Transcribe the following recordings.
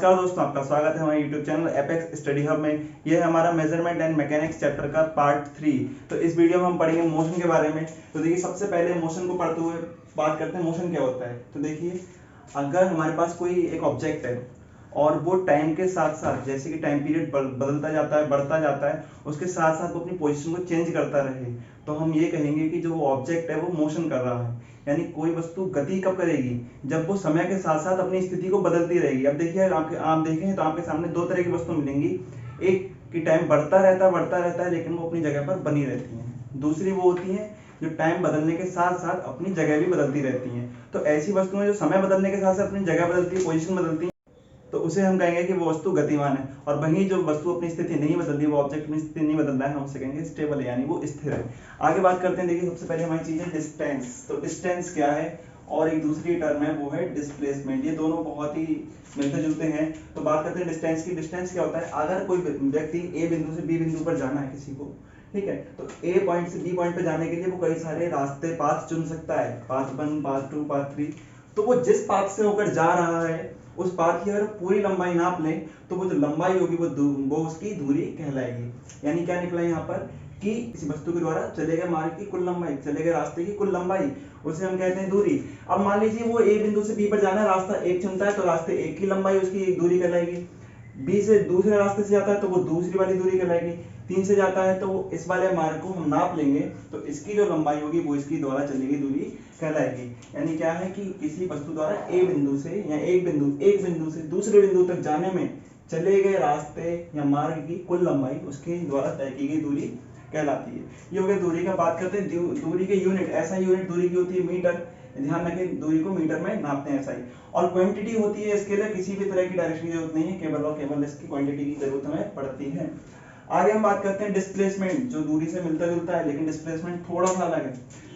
नमस्कार दोस्तों, आपका स्वागत है हमारे YouTube channel apex study hub में। यह है हमारा मेजरमेंट एंड मैकेनिक्स चैप्टर का पार्ट 3। तो इस वीडियो में हम पढ़ेंगे मोशन के बारे में। तो देखिए, सबसे पहले मोशन को पढ़ते हुए बात करते हैं मोशन क्या होता है। तो देखिए, अगर हमारे पास कोई एक ऑब्जेक्ट है और वो टाइम के साथ साथ, जैसे कि टाइम पीरियड बदलता जाता है, बढ़ता जाता है, उसके साथ साथ वो अपनी पोजीशन को चेंज करता रहे, तो हम ये कहेंगे कि जो ऑब्जेक्ट है वो मोशन कर रहा है। यानी कोई वस्तु गति कब करेगी? जब वो समय के साथ साथ अपनी स्थिति को बदलती रहेगी। अब देखिए, आप देखें तो आपके सामने दो तरह की वस्तु मिलेंगी। एक की टाइम बढ़ता रहता है लेकिन वो अपनी जगह पर बनी रहती है। दूसरी वो होती है जो टाइम बदलने के साथ साथ अपनी जगह भी बदलती रहती हैं। तो ऐसी वस्तुएं जो समय बदलने के साथ साथ अपनी जगह बदलती है, पोजीशन बदलती है, तो उसे हम कहेंगे कि वो वस्तु गतिमान है। और वहीं जो वस्तु अपनी स्थिति नहीं बदल रही, वो ऑब्जेक्ट अपनी स्थिति नहीं बदल रहा है, हम उसे कहेंगे स्टेबल है, यानी वो स्थिर है। आगे बात करते हैं। देखिए, सबसे पहले हमारी चीज है डिस्टेंस। तो डिस्टेंस क्या है और एक दूसरी टर्म है वो है डिस्प्लेसमेंट। ये दोनों बहुत ही मिलते जुलते हैं। तो बात करते हैं डिस्टेंस की। डिस्टेंस क्या होता है? अगर कोई व्यक्ति ए बिंदु से बी बिंदु पर जाना है किसी को, ठीक है, तो ए पॉइंट से बी पॉइंट पे जाने के लिए वो कई सारे रास्ते, पाथ चुन सकता है, पाथ 1, पाथ 2, पाथ 3। तो वो जिस पाथ से होकर जा रहा है, उस पाथ की अगर पूरी लंबाई नाप लें तो वो जो लंबाई होगी वो उसकी दूरी कहलाएगी। यानी क्या निकला यहाँ पर कि किसी वस्तु के द्वारा चले गए मार्ग की कुल लंबाई, चले गए रास्ते की कुल लंबाई, उसे हम कहते हैं दूरी। अब मान लीजिए वो ए बिंदु से बी पर जाना है, रास्ता एक चुनता है, तो रास्ते एक की लंबाई उसकी एक दूरी कहलाएगी। बी से दूसरे रास्ते से जाता है तो वो दूसरी वाली दूरी कहलाएगी। 3 से जाता है तो वो इस वाले मार्ग को हम नाप लेंगे तो इसकी जो लंबाई होगी वो इसकी द्वारा चली गई दूरी कहलाएगी। यानी क्या है कि किसी वस्तु द्वारा ए बिंदु से या एक बिंदु से दूसरे बिंदु तक जाने में चले गए रास्ते या मार्ग की कुल लंबाई उसके द्वारा तय की गई दूरी कहलाती है। ये हो गया दूरी का। बात करते हैं दूरी के यूनिट। ऐसा यूनिट दूरी की होती है मीटर। ध्यान रखें, दूरी को मीटर में नापते हैं ऐसा ही। और क्वांटिटी होती है इसके लिए किसी भी तरह की डायरेक्शन की जरूरत नहीं है, केवल और केवल इसकी क्वांटिटी की जरूरत हमें पड़ती है। आगे हम बात करते हैं डिस्प्लेसमेंट, जो दूरी से मिलता जुलता है लेकिन डिस्प्लेसमेंट थोड़ा सा अलग है।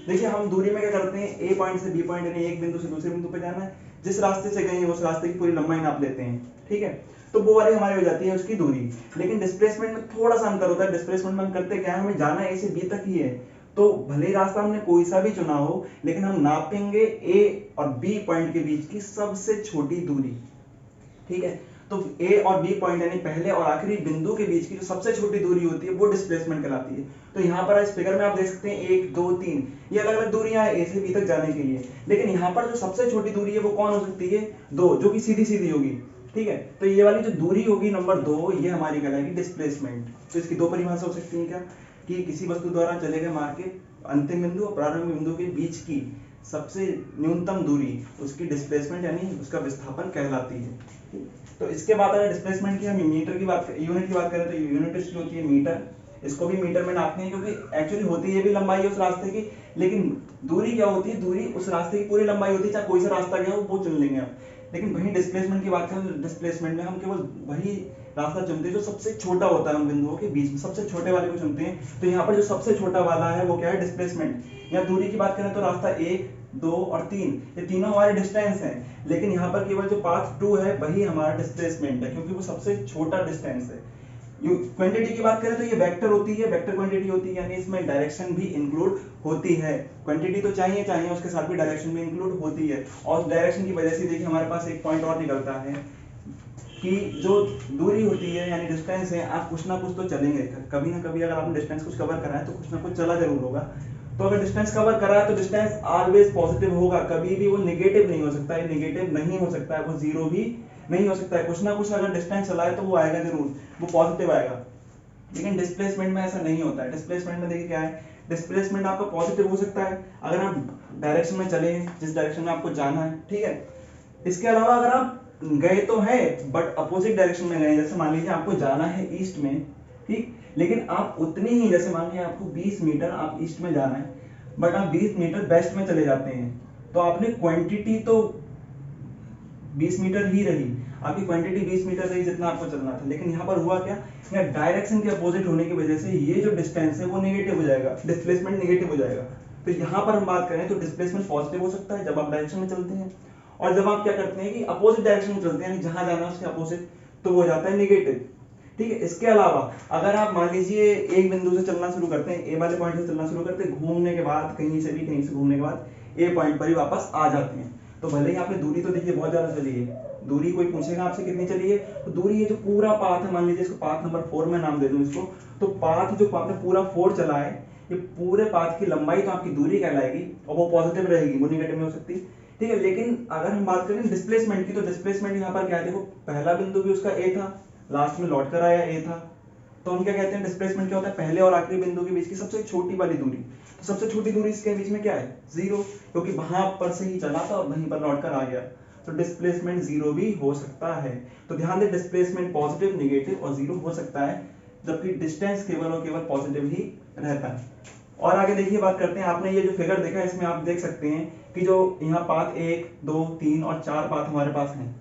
देखिए, हम दूरी में क्या करते हैं, ए पॉइंट से बी पॉइंट यानी एक बिंदु से दूसरे बिंदु पे जाना है, जिस रास्ते से गए उस रास्ते की पूरी लंबाई नाप लेते हैं, ठीक है, तो वो वाली हमारी हो जाती है उसकी दूरी। लेकिन डिस्प्लेसमेंट में थोड़ा सा अंतर होता है। डिस्प्लेसमेंट में हम करते क्या है, हमें जाना ए से बी तक ही है, तो भले रास्ता हमने कोई सा भी चुना हो लेकिन हम नापेंगे ए और बी पॉइंट के बीच की सबसे छोटी दूरी, ठीक है। तो ए और बी पॉइंट यानी पहले और आखिरी बिंदु के बीच की जो सबसे छोटी दूरी होती है वो डिस्प्लेसमेंट कहलाती है। तो यहाँ पर इस फिगर में आप देख सकते हैं 1, 2, 3 ये अलग अलग दूरियां हैं ए से बी तक जाने के लिए। लेकिन यहाँ पर जो सबसे छोटी दूरी है वो कौन हो सकती है? 2, जो कि सीधी सीधी होगी, ठीक है। तो ये वाली जो दूरी होगी नंबर 2, ये हमारी कहलाएगी डिस्प्लेसमेंट। तो इसकी दो परिभाषा हो सकती है क्या, कि किसी वस्तु द्वारा चले गए मार्ग के अंतिम बिंदु और प्रारंभिक बिंदु के बीच की सबसे न्यूनतम दूरी उसकी डिस्प्लेसमेंट यानी उसका विस्थापन कहलाती है। तो इसके बाद अगर डिस्प्लेसमेंट की हम मीटर की बात, यूनिट की बात करें तो यूनिट इसकी होती है मीटर। इसको भी मीटर में नापते हैं क्योंकि एक्चुअली होती है भी लंबाई है उस रास्ते की, लेकिन दूरी क्या होती है, दूरी उस रास्ते की पूरी लंबाई होती है, चाहे कोई सा रास्ता गया हो वो चुन लेंगे आप। लेकिन वहीं डिस्प्लेसमेंट की बात करें तो डिस्प्लेसमेंट में हम केवल वही रास्ता चुनते हैं जो सबसे छोटा होता है उन बिंदुओं के बीच में, सबसे छोटे वाले को चुनते हैं। तो यहाँ पर जो सबसे छोटा वाला है वो क्या है, डिस्प्लेसमेंट। या दूरी की बात करें तो रास्ता 1, 2 और 3 ये तीनों हमारे डिस्टेंस हैं, लेकिन यहाँ पर केवल जो पाथ 2 है वही हमारा डिस्प्लेसमेंट है क्योंकि वो सबसे छोटा डिस्टेंस है। क्वांटिटी की बात करें तो ये वेक्टर होती है, वेक्टर क्वांटिटी होती है, यानी इसमें डायरेक्शन भी इंक्लूड होती है। क्वांटिटी तो चाहिए उसके साथ भी डायरेक्शन भी इंक्लूड होती है। और डायरेक्शन की वजह से देखिए हमारे पास एक पॉइंट और निकलता है कि जो दूरी होती है यानी डिस्टेंस है, आप कुछ ना कुछ तो चलेंगे, कभी ना कभी अगर आपने डिस्टेंस कुछ कवर करा है तो कुछ ना कुछ चला जरूर होगा। तो अगर डिस्टेंस कवर करा है तो डिस्टेंस ऑलवेज पॉजिटिव होगा, कभी भी वो नेगेटिव नहीं हो सकता है, नेगेटिव नहीं हो सकता है, वो जीरो भी नहीं हो सकता है। कुछ ना कुछ अगर डिस्टेंस चला है तो वो आएगा जरूर, वो पॉजिटिव आएगा। लेकिन डिस्प्लेसमेंट में ऐसा नहीं होता है। डिस्प्लेसमेंट में देखिए क्या है, डिस्प्लेसमेंट आपका पॉजिटिव हो सकता है अगर आप डायरेक्शन में चले जिस डायरेक्शन में आपको जाना है, ठीक है। इसके अलावा अगर आप गए तो है बट अपोजिट डायरेक्शन में गए, जैसे मान लीजिए आपको जाना है ईस्ट में, ठीक, लेकिन आप उतनी ही, जैसे मान लीजिए आपको 20 मीटर आप ईस्ट में जाना है बट आप 20 मीटर वेस्ट में चले जाते हैं, तो आपने क्वांटिटी तो 20 मीटर ही रही, आपकी क्वांटिटी 20 मीटर रही जितना आपको चलना था। लेकिन यहाँ पर हुआ क्या, यहाँ डायरेक्शन के अपोजिट होने की वजह से ये जो डिस्टेंस है वो नेगेटिव हो जाएगा, डिस्प्लेसमेंट नेगेटिव हो जाएगा। तो यहाँ पर हम बात करें तो डिस्प्लेसमेंट पॉजिटिव हो सकता है जब आप डायरेक्शन में चलते हैं, और जब आप क्या करते हैं कि अपोजिट डायरेक्शन में चलते हैं, जहां जाना है उसके अपोजिट, तो वो हो जाता है नेगेटिव, ठीक है। इसके अलावा अगर आप मान लीजिए एक बिंदु से चलना शुरू करते हैं, ए वाले पॉइंट से चलना शुरू करते हैं, घूमने के बाद कहीं से घूमने के बाद ए पॉइंट पर ही वापस आ जाते हैं, तो भले ही आपने दूरी तो देखिए बहुत ज्यादा चली है, दूरी कोई पूछेगा आपसे कितनी चली है, तो दूरी ये जो पूरा पाथ है, मान लीजिए इसको पाथ नंबर 4 में नाम दे दूं इसको, तो पाथ जो आपने पूरा 4 चला है, ये पूरे पाथ की लंबाई तो आपकी दूरी कहलाएगी, और वो पॉजिटिव रहेगी, वो नेगेटिव नहीं हो सकती, ठीक है। लेकिन अगर हम बात करें डिस्प्लेसमेंट की, तो डिस्प्लेसमेंट यहाँ पर क्या है, देखो पहला बिंदु भी उसका ए था, लास्ट में लौट कर आया ए था, तो हम क्या कहते हैं डिस्प्लेसमेंट क्या होता है, पहले और आखिरी बिंदु के बीच की सबसे छोटी वाली दूरी। तो सबसे छोटी दूरी इसके बीच में क्या है, जीरो, क्योंकि वहां पर से ही चला था और वहीं पर लौट कर आ गया, तो डिस्प्लेसमेंट जीरो भी हो सकता है। तो ध्यान दें डिस्प्लेसमेंट पॉजिटिव, नेगेटिव और जीरो हो सकता है, जबकि डिस्टेंस केवल और केवल पॉजिटिव ही रहता है। और आगे देखिए बात करते हैं, आपने ये जो फिगर देखा है इसमें आप देख सकते हैं कि जो यहाँ पाथ 1, 2, 3 और 4 पाथ हमारे पास हैं,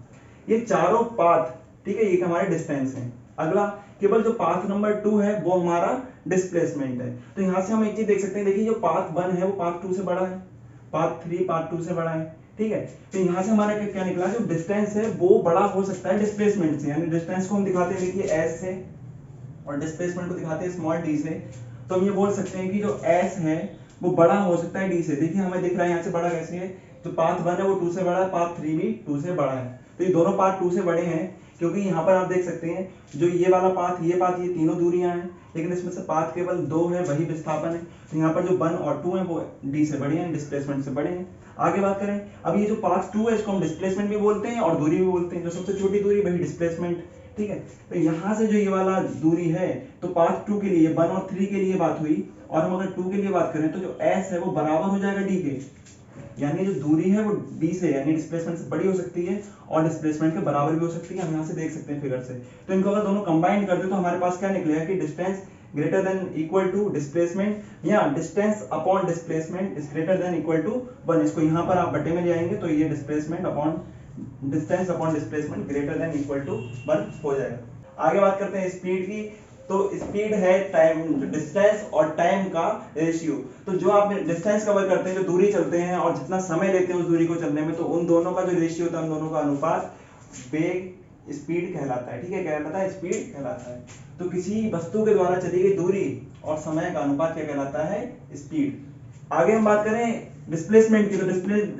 ये चारों पाथ, ठीक है, ये हमारे डिस्टेंस हैं। अगला केवल जो पाथ नंबर 2 है वो हमारा डिस्प्लेसमेंट है। तो यहाँ से हम एक चीज देख सकते हैं, देखिए जो पाथ 1 है वो पाथ 2 से बड़ा है, पाथ 3 पाथ 2 से बड़ा है, ठीक है। तो यहाँ से हमारा क्या निकला, जो डिस्टेंस है वो बड़ा हो सकता है डिस्प्लेसमेंट से, यानी डिस्टेंस को हम दिखाते हैं देखिए एस से और डिस्प्लेसमेंट को दिखाते हैं स्मॉल डी से। तो हम ये बोल सकते हैं कि जो एस है वो बड़ा हो सकता है डी से। देखिए हमें दिख रहा है यहाँ से बड़ा कैसे है, तो पाथ 1 है वो 2 से बड़ा है, पाथ 3 भी 2 से बड़ा है, तो ये दोनों पाथ 2 से बड़े हैं, क्योंकि यहाँ पर आप देख सकते हैं जो ये वाला पाथ, ये तीनों दूरियां हैं, लेकिन इसमें से पाथ केवल 2 है, वही विस्थापन है। तो यहाँ पर जो 1 और 2 है वो डी से बड़े हैं, डिस्प्लेसमेंट से बड़े हैं। आगे बात करें, अब ये जो पाथ 2 है इसको हम डिस्प्लेसमेंट भी बोलते हैं और दूरी भी बोलते हैं, जो सबसे छोटी दूरी वही डिस्प्लेसमेंट, ठीक है। तो यहाँ से जो ये वाला दूरी है, तो पाथ 2 के लिए 1 और 3 के लिए बात हुई, और हम अगर 2 के लिए बात करें तो जो s है वो बराबर हो जाएगा d के, यानी जो दूरी है वो d से, यानी डिस्प्लेसमेंट से बड़ी हो सकती है और डिस्प्लेसमेंट के बराबर भी हो सकती है, हम यहाँ से देख सकते हैं फिगर से। तो इनको अगर दोनों कंबाइन कर दे तो हमारे पास क्या निकलेगा कि distance greater than equal to displacement, या distance upon displacement is greater than equal to 1। इसको यहाँ पर आप बटे में ले आएंगे तो ये displacement upon distance upon displacement greater than equal to 1 हो जाएगा। आगे बात करते हैं स्पीड की। तो स्पीड है टाइम, डिस्टेंस और टाइम का रेशियो। तो जो आप डिस्टेंस कवर करते हैं, जो दूरी चलते हैं और जितना समय लेते हैं उस दूरी को चलने में, तो उन दोनों का जो रेशियो होता है, उन दोनों का अनुपात वेग स्पीड कहलाता है, ठीक है, क्या कहलाता है, स्पीड कहलाता है। तो किसी वस्तु के द्वारा चली गई दूरी और समय का अनुपात क्या कहलाता है, स्पीड। आगे हम बात करें डिस्प्लेसमेंट की, तो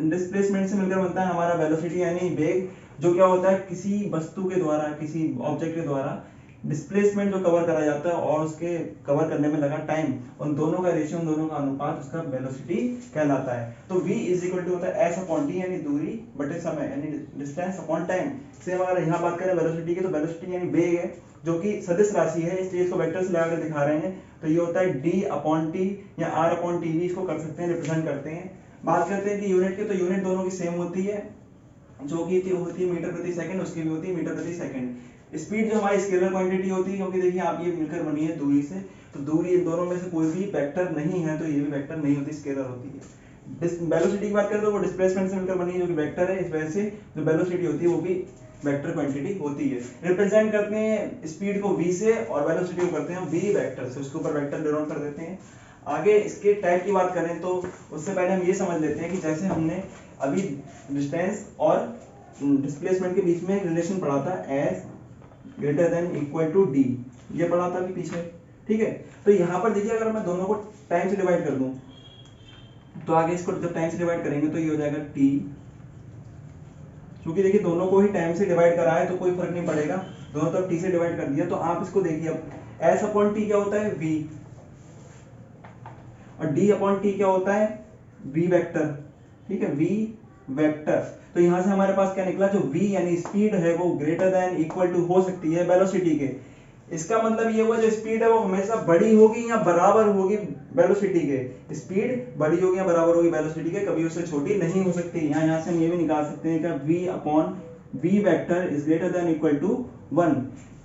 डिस्प्लेसमेंट से मिलकर बनता है हमारा वेलोसिटी यानी वेग, जो क्या होता है किसी वस्तु के द्वारा, किसी ऑब्जेक्ट के द्वारा डिस्प्लेसमेंट जो कवर करा जाता है और उसके कवर करने में लगा टाइम, उन दोनों का रेशियो, उन दोनों का अनुपात उसका वेलोसिटी कहलाता है। तो v इज इक्वल टू होता है s अपॉन t यानी दूरी बटे समय, यानी डिस्टेंस अपॉन टाइम। सेम अगर यहाँ बात करें वेलोसिटी की, तो वेलोसिटी यानी वेग है, जो कि सदिश राशि है, इसलिए इसको वेक्टर से लगाकर दिखा रहे हैं। तो ये होता है d अपॉन टी या r अपॉन टी भी इसको कर सकते हैं, रिप्रेजेंट करते हैं। बात करते हैं कि यूनिट की, तो यूनिट दोनों की सेम होती है, जो कि होती है मीटर प्रति सेकंड, उसकी भी होती है मीटर प्रति सेकंड। स्पीड जो हमारी स्केलर क्वांटिटी होती है, क्योंकि देखिए आप ये मिलकर बनी है दूरी से, तो दूरी इन दोनों में से कोई भी वेक्टर नहीं है, तो ये भी वेक्टर नहीं होती, स्केलर होती है। वेलोसिटी की बात करें तो वो डिस्प्लेसमेंट से मिलकर बनी है, जो कि वेक्टर है, इस वजह से जो वेलोसिटी होती है वो भी वेक्टर क्वांटिटी होती है। रिप्रेजेंट करते हैं स्पीड को v से और वेलोसिटी को करते हैं v वेक्टर से, उसके ऊपर वेक्टर डिनोट कर देते हैं। आगे इसके टाइप की बात करें तो उससे पहले हम ये समझ लेते हैं कि जैसे हमने अभी डिस्टेंस और डिस्प्लेसमेंट के बीच में रिलेशन पढ़ा था, s greater than equal to D, ये पढ़ा था अभी पीछे, ठीक है। तो यहाँ पर देखिए अगर मैं दोनों को टाइम से डिवाइड कर दूं, तो आगे इसको जब टाइम से डिवाइड करेंगे तो ये हो जाएगा t, क्योंकि देखिए दोनों को ही टाइम से डिवाइड करा है तो कोई फर्क नहीं पड़ेगा, दोनों तरफ t से डिवाइड कर दिया। तो आप इसको देखिए, अब s अपॉन टी क्या होता है, v, और d अपॉन टी क्या होता है, v वेक्टर, ठीक है, v वेक्टर। तो यहां से हमारे पास क्या निकला, जो v यानी स्पीड है वो ग्रेटर देन इक्वल टू हो सकती है वेलोसिटी के। इसका मतलब ये हुआ जो स्पीड है वो हमेशा बड़ी होगी या बराबर होगी वेलोसिटी के, स्पीड बड़ी होगी या बराबर होगी वेलोसिटी के, कभी उससे छोटी नहीं हो सकती। यहाँ से हम ये भी निकाल सकते हैं कि v upon v vector is greater than equal to 1,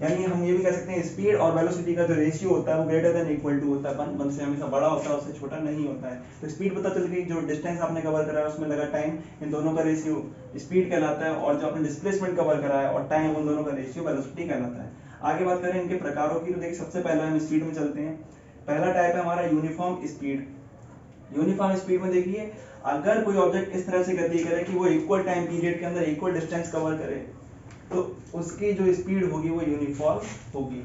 यानी हम ये भी कह सकते हैं स्पीड और वेलोसिटी का जो रेशियो होता है वो ग्रेटर देन इक्वल टू होता है 1, 1 से हमेशा बड़ा होता है, उससे छोटा नहीं होता है। तो स्पीड पता चल गई, जो डिस्टेंस आपने कवर करा है उसमें लगा टाइम, इन दोनों का रेशियो स्पीड कहलाता है, और जो आपने डिस्प्लेसमेंट कवर करा है और टाइम, उन दोनों का रेशियो वेलोसिटी कहलाता है। आगे बात करें इनके प्रकारों की, तो देखिए सबसे पहले हम स्पीड में चलते हैं। पहला टाइप है हमारा यूनिफॉर्म स्पीड। यूनिफॉर्म स्पीड में देखिए अगर कोई ऑब्जेक्ट इस तरह से गति करे कि वो इक्वल टाइम पीरियड के अंदर इक्वल डिस्टेंस कवर करे, तो उसकी जो स्पीड होगी वो यूनिफॉर्म होगी।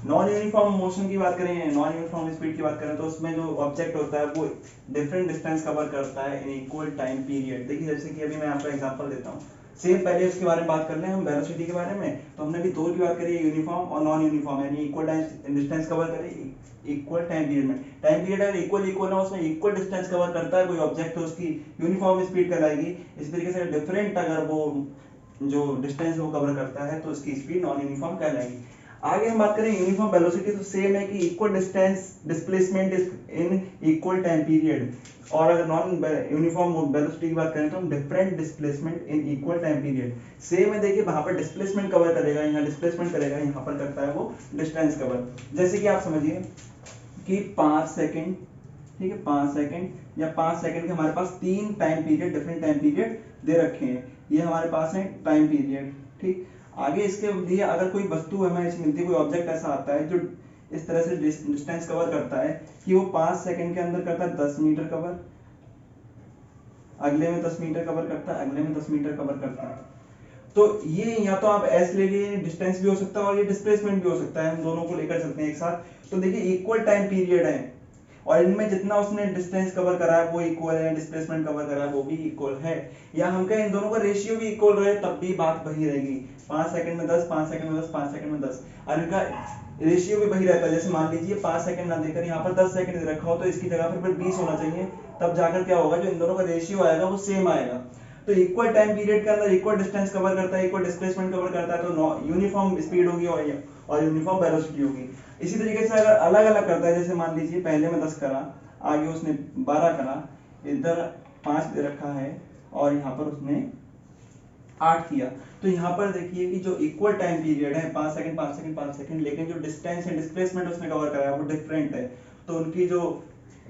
नॉन यूनिफॉर्म मोशन की बात करें, नॉन यूनिफॉर्म स्पीड की बात करें तो उसमें जो ऑब्जेक्ट होता है वो डिफरेंट डिस्टेंस कवर करता है इन इक्वल टाइम पीरियड। देखिए जैसे कि अभी मैं आपको एग्जांपल देता हूँ, सेम पहले उसके बारे में बात कर लें हम वेलोसिटी के बारे में, तो हमने अभी दो की बात करी है, यूनिफॉर्म और नॉन यूनिफॉर्म, यानी इक्वल टाइम डिस्टेंस कवर करे इक्वल टाइम पीरियड में। टाइम पीरियड अगर इक्वल इक्वल है उसमें इक्वल डिस्टेंस कवर करता है कोई ऑब्जेक्ट, तो उसकी यूनिफॉर्म स्पीड कहलाएगी। इस तरीके से डिफरेंट अगर वो जो डिस्टेंस वो कवर करता है तो उसकी स्पीड नॉन यूनिफॉर्म कहलाएगी। आगे हम बात करें यूनिफॉर्म वेलोसिटी, तो सेम है कि equal distance displacement in equal time period. और अगर नॉन यूनिफॉर्म वेलोसिटी की बात करें तो हम different displacement in equal time period. Same है, देखिए वहां पर डिस्प्लेसमेंट कवर करेगा, यहाँ डिस्प्लेसमेंट करेगा, यहाँ पर करता है वो डिस्टेंस कवर। जैसे कि आप समझिए कि 5 सेकंड, ठीक है 5 सेकंड या 5 सेकंड के हमारे पास तीन time period, different time period दे रखे हैं, ये हमारे पास है टाइम पीरियड। ठीक, आगे इसके लिए अगर कोई वस्तु हमें ऐसी मिलती है, कोई ऑब्जेक्ट ऐसा आता है जो इस तरह से डिस्टेंस कवर करता है कि वो 5 सेकंड के अंदर करता है 10 मीटर कवर, अगले में 10 मीटर कवर करता है, अगले में 10 मीटर कवर करता है। तो ये या तो आप एस ले लिए, डिस्टेंस भी हो सकता है और ये डिस्प्लेसमेंट भी हो सकता है, हम दोनों को लेकर चलते हैं एक साथ। तो देखिए इक्वल टाइम पीरियड है और इनमें जितना उसने डिस्टेंस कवर करा है वो इक्वल है, डिस्प्लेसमेंट कवर करा है वो भी इक्वल है, या हम कहें इन दोनों का रेशियो भी इक्वल रहे तब भी बात वही रहेगी। 5 सेकंड में 10, 5 सेकंड में 10, 5 सेकंड में 10, और इनका रेशियो भी वही रहता है। जैसे मान लीजिए 5 सेकंड ना देकर यहाँ पर 10 सेकंड रखा हो तो इसकी जगह पर फिर 20 होना चाहिए, तब जाकर क्या होगा, जो इन दोनों का रेशियो आएगा वो सेम आएगा। तो इक्वल टाइम पीरियड के अंदर इक्वल डिस्टेंस कवर करता है, इक्वल डिस्प्लेसमेंट कवर करता है, तो यूनिफॉर्म स्पीड होगी और यूनिफॉर्म वेलोसिटी होगी। इसी तरीके से अगर अलग अलग करता है, जैसे मान लीजिए पहले में 10 करा, आगे उसने 12 करा, इधर 5 दे रखा है और यहाँ पर उसने 8 किया, तो यहाँ पर देखिए कि जो इक्वल टाइम पीरियड है 5 सेकंड 5 सेकंड 5 सेकंड, लेकिन जो डिस्टेंस है डिस्प्लेसमेंट उसने कवर कराया वो डिफरेंट है, तो उनकी जो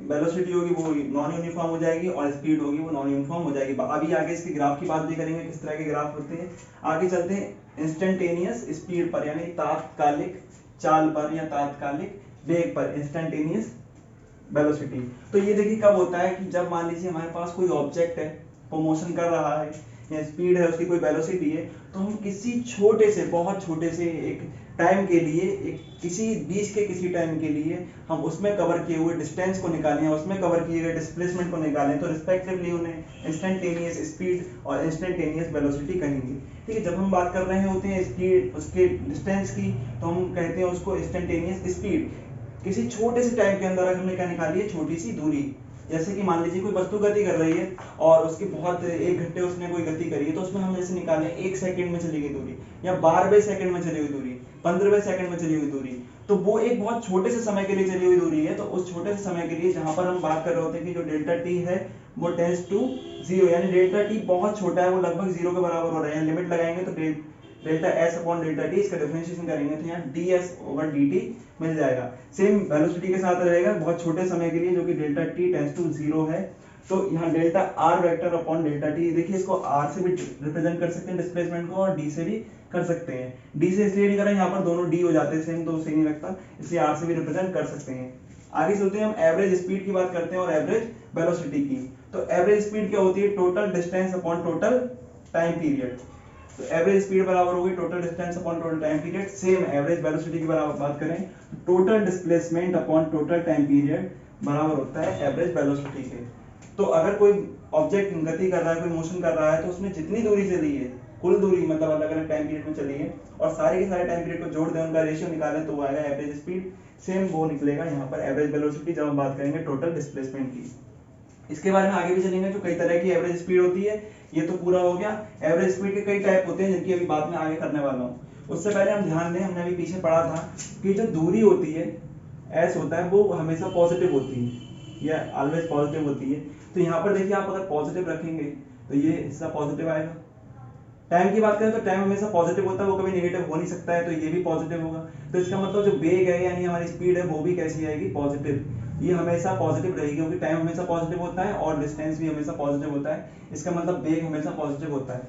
वेलोसिटी होगी वो नॉन यूनिफॉर्म हो जाएगी और स्पीड होगी वो नॉन यूनिफॉर्म हो जाएगी। अभी आगे इसके ग्राफ की बात भी करेंगे, किस तरह के ग्राफ होते हैं। आगे चलते हैं इंस्टेंटेनियस स्पीड पर, यानी तात्कालिक चाल पर या तात्कालिक वेग पर, इंस्टेंटेनियस वेलोसिटी। तो ये देखिए कब होता है कि जब मान लीजिए हमारे पास कोई ऑब्जेक्ट है, वो मोशन कर रहा है या स्पीड है, उसकी कोई वेलोसिटी है, तो हम किसी छोटे से, बहुत छोटे से एक टाइम के लिए, एक किसी बीच के किसी टाइम के लिए हम उसमें कवर किए हुए डिस्टेंस को निकालें या उसमें कवर किए गए डिस्प्लेसमेंट को निकालें, तो रिस्पेक्टिवली उन्हें इंस्टेंटेनियस स्पीड और इंस्टेंटेनियस वेलोसिटी कहेंगे। ठीक है, जब हम बात कर रहे होते हैं स्पीड उसके डिस्टेंस की, तो हम कहते हैं उसको इंस्टेंटेनियस स्पीड। किसी छोटे से टाइम के अंदर हमने क्या निकाली है, छोटी सी दूरी। जैसे कि मान लीजिए कोई वस्तु गति कर रही है और उसकी बहुत 1 घंटे उसने कोई गति करी है, तो उसमें हम जैसे निकालें 1 सेकंड में चली गई दूरी, या 12वें सेकंड में चली हुई दूरी, 15वें सेकंड में चली हुई दूरी, तो वो एक बहुत छोटे से समय के लिए चली हुई दूरी है। तो उस छोटे से समय के लिए जहां पर हम बात कर रहे होते हैं कि जो डेल्टा टी है वो टेंड्स टू 0, यानी डेल्टा टी बहुत छोटा है, वो लगभग 0 के बराबर हो रहा है। लिमिट लगाएंगे तो delta S upon delta T, इसका डिफरेंशिएशन करेंगे तो यहाँ D S over D T मिल जाएगा। सेम वेलोसिटी के साथ रहेगा बहुत छोटे समय के लिए, जो कि डेल्टा टी टेंड्स टू 0 है। तो यहाँ delta R vector upon delta T, देखिए इसको आर से भी रिप्रेजेंट कर सकते हैं डिस्प्लेसमेंट को, और डी से भी कर सकते हैं। डी से इसलिए नहीं करें, यहाँ पर दोनों डी हो जाते हैं सेम, तो सही नहीं लगता, इसलिए आर से भी रिप्रेजेंट कर सकते हैं। आगे चलते हैं, हम एवरेज स्पीड की बात करते हैं और एवरेज वेलोसिटी की। तो एवरेज स्पीड क्या होती है, total distance upon total time period. तो एवरेज स्पीड बराबर होगी total distance upon total time period. Same average velocity की बराबर बात करें, total displacement upon total time period बराबर होता है एवरेज वेलोसिटी के। तो अगर कोई ऑब्जेक्ट गति कर रहा है, कोई मोशन कर रहा है, तो उसने जितनी दूरी चली है, कुल दूरी मतलब अलग अलग टाइम पीरियड में चली है, और सारे के सारे टाइम पीरियड को जोड़ दें, उनका रेशियो निकालें, तो वो आएगा एवरेज स्पीड। सेम वो निकलेगा यहाँ पर एवरेज वेलोसिटी जब हम बात करेंगे टोटल डिस्प्लेसमेंट की। इसके बारे में आगे भी चलेंगे, जो कई तरह की एवरेज स्पीड होती है। ये तो पूरा हो गया, एवरेज स्पीड के कई टाइप होते हैं जिनकी अभी बात मैं आगे करने वाला हूँ। उससे पहले हम ध्यान दें, हमने अभी पीछे पढ़ा था कि जो दूरी होती है, एस होता है, वो हमेशा पॉजिटिव होती है या ऑलवेज पॉजिटिव होती है। तो यहाँ पर देखिए, आप अगर पॉजिटिव रखेंगे तो ये हिस्सा पॉजिटिव आएगा। टाइम की बात करें तो टाइम हमेशा पॉजिटिव होता है, वो कभी नेगेटिव हो नहीं सकता है, तो ये भी पॉजिटिव होगा। तो इसका मतलब जो वेग है यानी हमारी स्पीड है, वो भी कैसी आएगी, पॉजिटिव। ये हमेशा पॉजिटिव रहेगी, क्योंकि टाइम हमेशा पॉजिटिव होता है और डिस्टेंस भी हमेशा पॉजिटिव होता है, इसका मतलब वेग हमेशा पॉजिटिव होता है।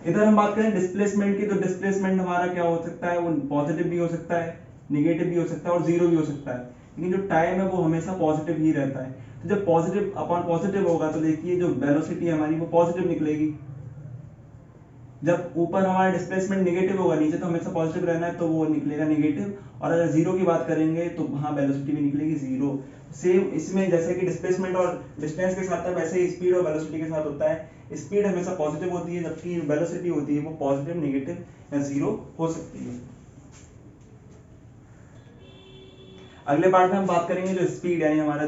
इधर हम बात करें डिस्प्लेसमेंट की, तो डिस्प्लेसमेंट हमारा क्या हो सकता है, वो पॉजिटिव भी हो सकता है, नेगेटिव भी हो सकता है और जीरो भी हो सकता है, लेकिन जो टाइम है वो हमेशा पॉजिटिव ही रहता है। तो जब पॉजिटिव अपॉन पॉजिटिव होगा तो देखिए जो वेलोसिटी हमारी वो पॉजिटिव निकलेगी। जब ऊपर हमारा डिस्प्लेसमेंट नेगेटिव होगा, नीचे तो हमेशा पॉजिटिव रहना है, तो वो निकलेगा नेगेटिव। और अगर जीरो की बात करेंगे तो हाँ वेलोसिटी भी निकलेगी जीरो। सेम इसमें जैसे कि डिस्प्लेसमेंट और डिस्टेंस के साथ है, वैसे ही स्पीड और वेलोसिटी के साथ होता है। स्पीड हमेशा पॉजिटिव होती है, जबकि वेलोसिटी होती है वो पॉजिटिव, नेगेटिव या जीरो हो सकती है। अगले पार्ट में हम बात करेंगे जो स्पीड यानी हमारा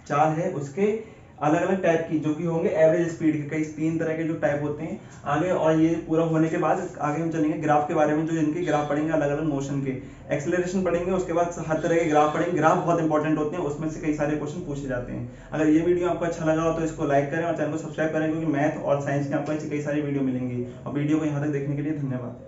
चाल है उसके अलग अलग टाइप की, जो कि होंगे एवरेज स्पीड के कई 3 तरह के जो टाइप होते हैं आगे। और ये पूरा होने के बाद आगे हम चलेंगे ग्राफ के बारे में, जो इनके ग्राफ पढ़ेंगे अलग अलग मोशन के, एक्सेलरेशन पढ़ेंगे, उसके बाद हर तरह के ग्राफ पढ़ेंगे। ग्राफ बहुत इंपॉर्टेंट होते हैं, उसमें से कई सारे क्वेश्चन पूछे जाते हैं। अगर ये वीडियो आपको अच्छा लगा हो तो इसको लाइक करें और चैनल को सब्सक्राइब करें, क्योंकि मैथ और साइंस की आपको ऐसी कई सारी वीडियो मिलेंगी। और वीडियो को यहाँ तक देखने के लिए धन्यवाद।